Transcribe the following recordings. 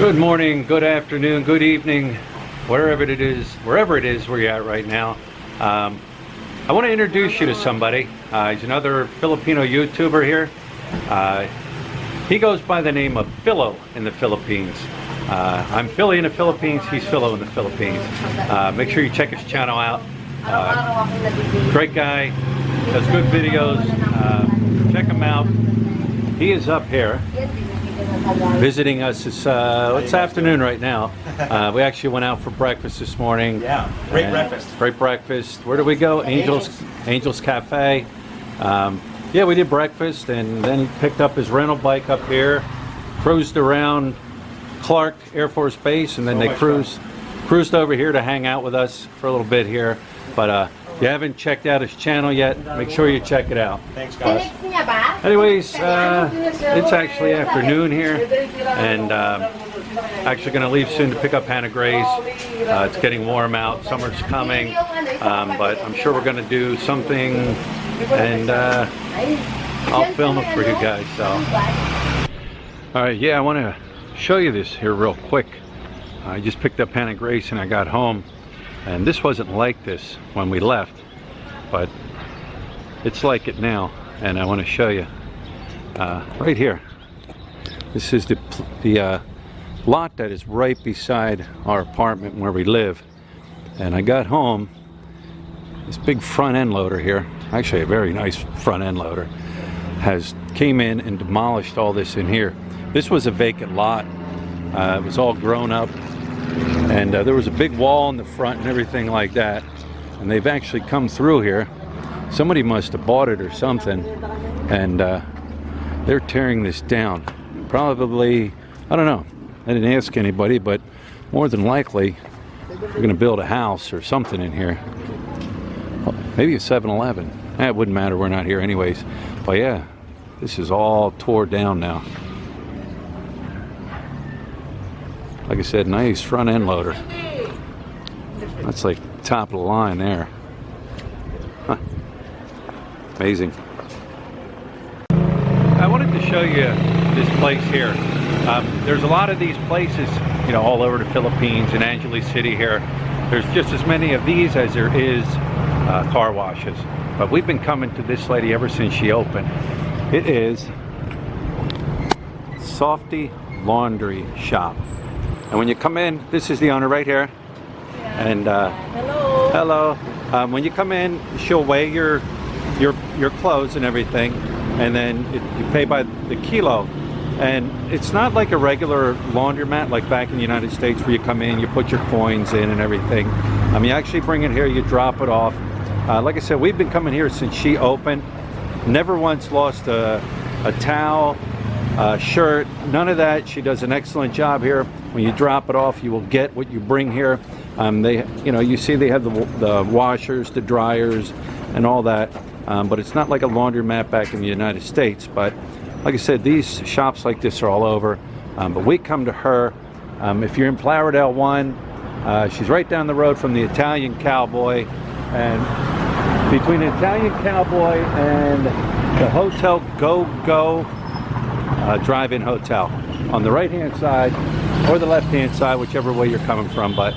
Good morning, good afternoon, good evening, wherever it is where you're at right now. I want to introduce you to somebody. He's another Filipino YouTuber here. He goes by the name of Philo in the Philippines. I'm Philly in the Philippines, he's Philo in the Philippines. Make sure you check his channel out. Great guy, does good videos. Check him out. He is up here visiting us. It's afternoon right now. We actually went out for breakfast this morning. Yeah, great breakfast. Great breakfast. Where did we go? Angels Cafe. Yeah, we did breakfast and then he picked up his rental bike up here, cruised around Clark Air Force Base, and then they cruised over here to hang out with us for a little bit here. But if you haven't checked out his channel yet, make sure you check it out. Thanks, guys. Anyways, it's actually afternoon here, and actually going to leave soon to pick up Hannah Grace. It's getting warm out, summer's coming, but I'm sure we're going to do something, and I'll film it for you guys. So, all right, yeah, I want to show you this here real quick. I just picked up Hannah Grace and I got home, and this wasn't like this when we left, but it's like it now, and I want to show you right here. This is the lot that is right beside our apartment where we live, and I got home. This big front end loader here, actually a very nice front end loader, came in and demolished all this in here. This was a vacant lot. It was all grown up, and there was a big wall in the front and everything like that, and they've actually come through here. Somebody must have bought it or something, and they're tearing this down. Probably, I don't know, I didn't ask anybody, but more than likely we're gonna build a house or something in here. Maybe a 7-Eleven. It wouldn't matter, we're not here anyways. But yeah, this is all tore down now. Like I said, nice front end loader. That's like top of the line there. Huh. Amazing. I wanted to show you this place here. There's a lot of these places, you know, all over the Philippines, in Angeles City here. There's just as many of these as there is car washes. But we've been coming to this lady ever since she opened. It is Softy Laundry Shop. And when you come in, this is the owner right here. And hello. When you come in, she'll weigh your clothes and everything, and then you pay by the kilo. And it's not like a regular laundromat like back in the United States where you come in, you put your coins in and everything. You actually bring it here, you drop it off. Like I said, we've been coming here since she opened. Never once lost a towel, shirt, none of that. She does an excellent job here. When you drop it off, you will get what you bring here. You see they have the washers, the dryers, and all that. But it's not like a laundromat back in the United States. But like I said, these shops like this are all over. But we come to her. If you're in Plaridel 1, she's right down the road from the Italian Cowboy. And between the Italian Cowboy and the Hotel Go drive-in hotel, on the right-hand side or the left-hand side, whichever way you're coming from. But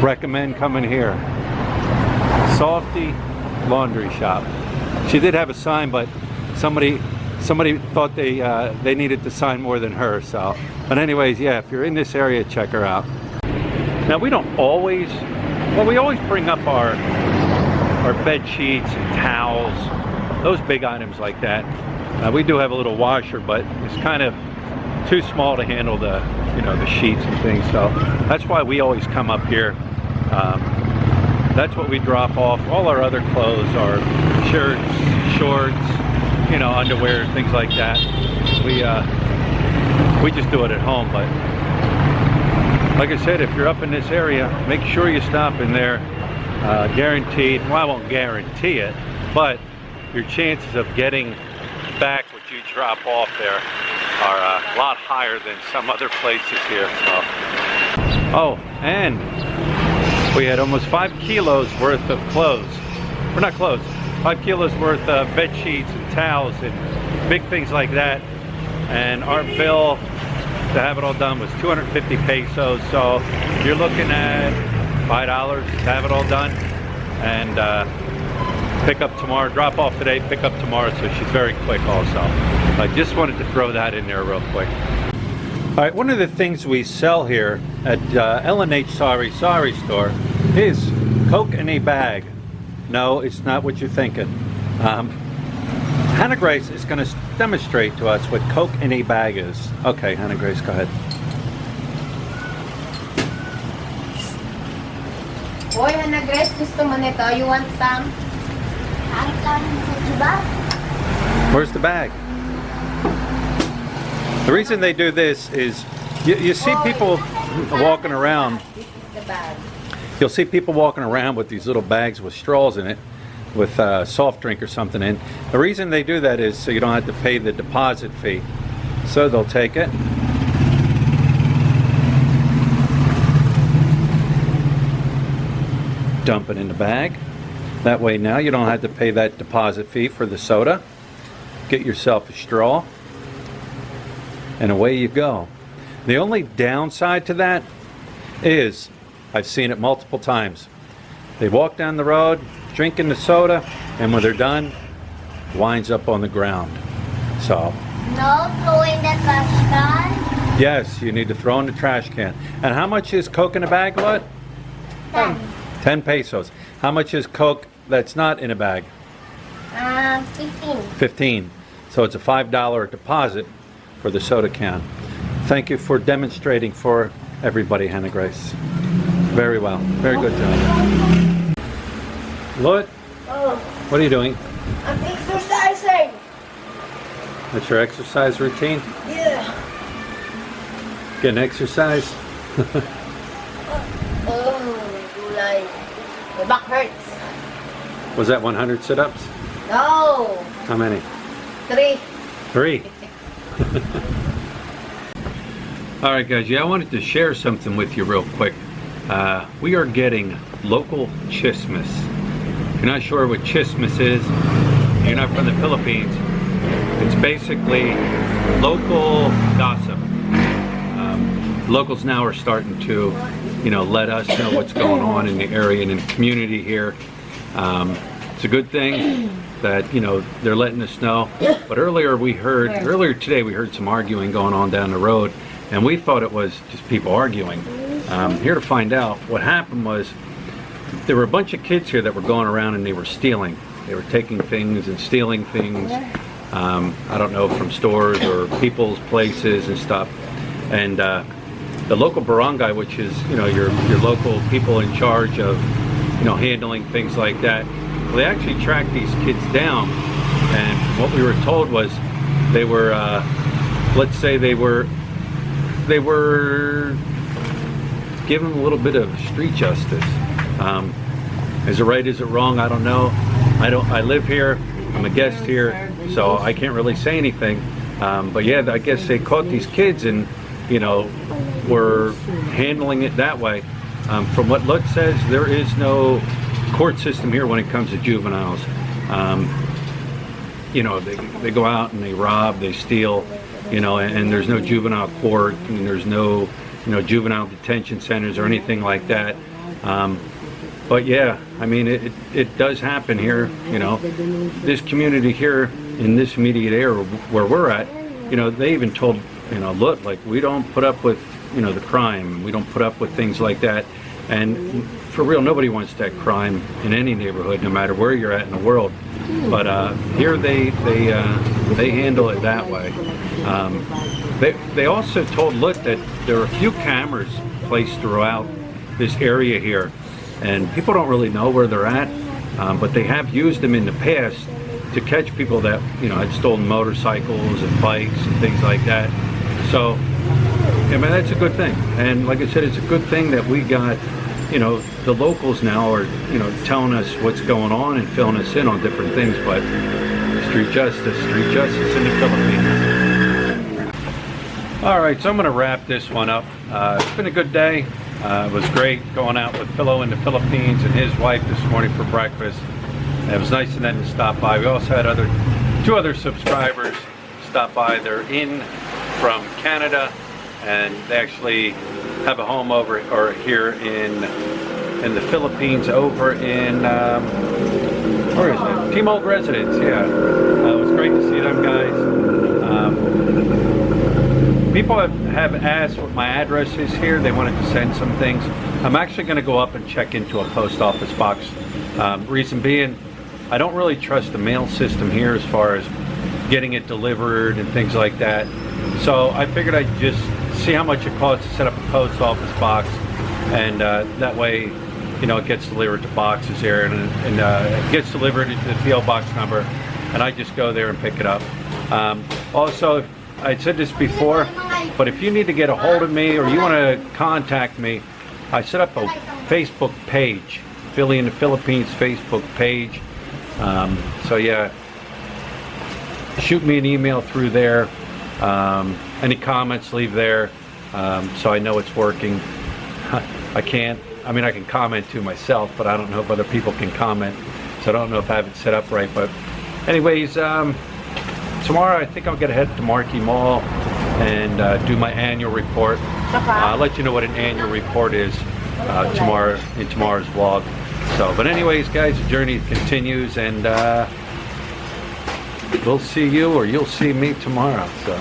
recommend coming here. Softy Laundry Shop. She did have a sign, but somebody thought they needed to sign more than her. So, but anyways, yeah, if you're in this area, check her out. Now we don't always, well, we always bring up our bed sheets and towels, those big items like that. We do have a little washer, but it's kind of too small to handle the sheets and things. So that's why we always come up here. That's what we drop off. All our other clothes are shirts, shorts, underwear, things like that. We just do it at home. But like I said, if you're up in this area, make sure you stop in there. Guaranteed. Well, I won't guarantee it, but your chances of getting back what you drop off there are a lot higher than some other places here. So. Oh, and we had almost 5 kilos worth of clothes. Or not clothes, 5 kilos worth of bed sheets and towels and big things like that. And our bill to have it all done was 250 pesos. So you're looking at $5 to have it all done, and pick up tomorrow, drop off today, pick up tomorrow. So she's very quick also. I just wanted to throw that in there real quick. All right, one of the things we sell here at L&H Sorry Store is Coke in a bag. No, it's not what you're thinking. Hannah Grace is going to demonstrate to us what Coke in a bag is. Okay, Hannah Grace, go ahead. Boy, Hannah Grace, gusto mo nito? You want some? Where's the bag? The reason they do this is you see people walking around. This is the bag. You'll see people walking around with these little bags with straws in it, with a soft drink or something in. The reason they do that is so you don't have to pay the deposit fee. So they'll take it, dump it in the bag. That way now you don't have to pay that deposit fee for the soda. Get yourself a straw, and away you go. The only downside to that is, I've seen it multiple times. They walk down the road, drinking the soda, and when they're done, winds up on the ground. So, No, throw in the trash can. yes, you need to throw in the trash can. And how much is Coke in a bag, what? 10 pesos. How much is Coke that's not in a bag? 15. 15. So it's a $5 deposit for the soda can. Thank you for demonstrating for everybody, Hannah Grace. Very well. Very good job. Lloyd, Oh, what are you doing? I'm exercising. That's your exercise routine? Yeah. Getting exercise? Oh, like my back hurts. Was that 100 sit-ups? No, How many? 3. 3. All right, guys. Yeah, I wanted to share something with you real quick. We are getting local chismis. If you're not sure what chismis is, you're not from the Philippines. It's basically local gossip. Locals now are starting to, let us know what's going on in the area and in the community here. It's a good thing that, they're letting us know. But earlier today we heard some arguing going on down the road, and we thought it was just people arguing. Here to find out what happened was there were a bunch of kids here that were going around and they were stealing. They were taking things and stealing things. I don't know, from stores or people's places and stuff. And the local barangay, which is your local people in charge of handling things like that, well, they actually tracked these kids down. And what we were told was they were, let's say they were given a little bit of street justice. Is it right? Is it wrong? I don't know. I live here. I'm a guest here, so I can't really say anything. But yeah, I guess they caught these kids and were handling it that way. From what Lutz says, there is no court system here when it comes to juveniles. They go out and they rob, they steal, and there's no juvenile court, and there's no juvenile detention centers or anything like that. But yeah, I mean, it does happen here. This community here in this immediate area where we're at, they even told, look, like, we don't put up with, the crime. We don't put up with things like that. And for real, nobody wants that crime in any neighborhood, no matter where you're at in the world. But here they handle it that way. They also told Lut that there are a few cameras placed throughout this area here, and people don't really know where they're at, but they have used them in the past to catch people that had stolen motorcycles and bikes and things like that. So, I mean, that's a good thing. And like I said, it's a good thing that we got, the locals now are, telling us what's going on and filling us in on different things. But street justice in the Philippines. All right, so I'm going to wrap this one up. It's been a good day. It was great going out with Philo in the Philippines and his wife this morning for breakfast. And it was nice of them to stop by. We also had two other subscribers stop by. They're in from Canada and they actually have a home over or here in the Philippines, over in where is it? Team Old Residence. Yeah, it was great to see them guys. People have asked what my address is here. They wanted to send some things. I'm actually going to go up and check into a post office box. Reason being, I don't really trust the mail system here as far as getting it delivered and things like that. So I figured I'd just see how much it costs to set up a post office box, and that way, you know, it gets delivered to boxes here, and it gets delivered to the PO box number, and I just go there and pick it up. Also, I said this before, but if you need to get a hold of me or you want to contact me, I set up a Facebook page, Philly in the Philippines Facebook page. So yeah, shoot me an email through there. Any comments, leave there, so I know it's working. I can comment to myself, but I don't know if other people can comment, so I don't know if I have it set up right. But anyways, tomorrow I think I'll get ahead to Marquee Mall and do my annual report. I'll let you know what an annual report is tomorrow in tomorrow's vlog. So, but anyways, guys, the journey continues, and we'll see you, or you'll see me tomorrow. So.